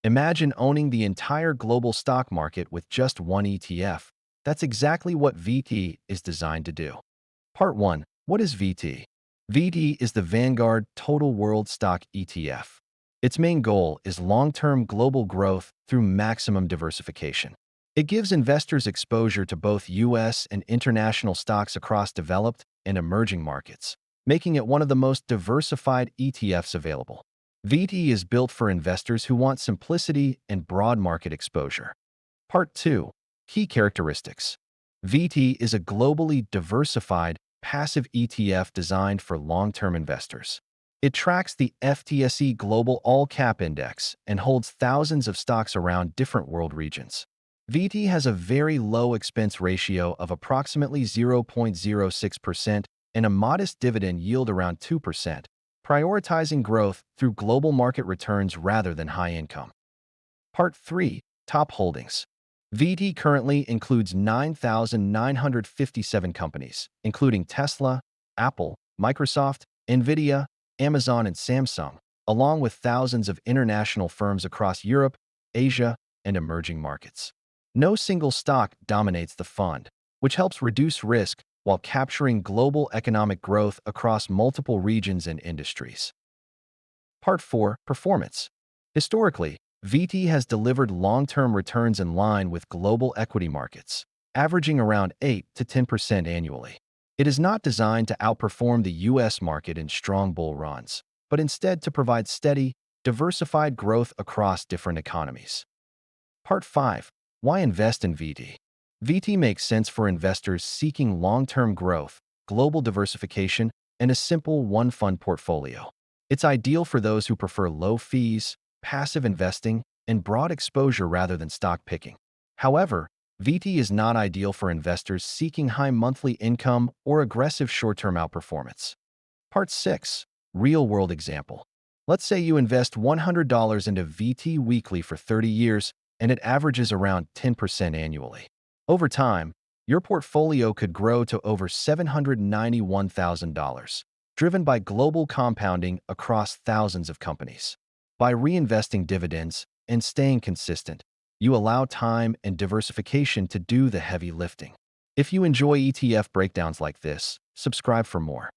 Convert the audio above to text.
Imagine owning the entire global stock market with just one ETF. That's exactly what VT is designed to do. Part 1. What is VT? VT is the Vanguard Total World Stock ETF. Its main goal is long-term global growth through maximum diversification. It gives investors exposure to both U.S. and international stocks across developed and emerging markets, making it one of the most diversified ETFs available. VT is built for investors who want simplicity and broad market exposure. Part 2. Key characteristics. VT is a globally diversified, passive ETF designed for long-term investors. It tracks the FTSE Global All Cap Index and holds thousands of stocks around different world regions. VT has a very low expense ratio of approximately 0.06% and a modest dividend yield around 2%, prioritizing growth through global market returns rather than high income. Part 3. Top holdings. VT currently includes 9,957 companies, including Tesla, Apple, Microsoft, Nvidia, Amazon, and Samsung, along with thousands of international firms across Europe, Asia, and emerging markets. No single stock dominates the fund, which helps reduce risk while capturing global economic growth across multiple regions and industries. Part 4. Performance. Historically, VT has delivered long-term returns in line with global equity markets, averaging around 8 to 10% annually. It is not designed to outperform the U.S. market in strong bull runs, but instead to provide steady, diversified growth across different economies. Part 5. Why invest in VT? VT makes sense for investors seeking long-term growth, global diversification, and a simple one-fund portfolio. It's ideal for those who prefer low fees, passive investing, and broad exposure rather than stock picking. However, VT is not ideal for investors seeking high monthly income or aggressive short-term outperformance. Part 6. Real-world example. Let's say you invest $100 into VT weekly for 30 years, and it averages around 10% annually. Over time, your portfolio could grow to over $791,000, driven by global compounding across thousands of companies. By reinvesting dividends and staying consistent, you allow time and diversification to do the heavy lifting. If you enjoy ETF breakdowns like this, subscribe for more.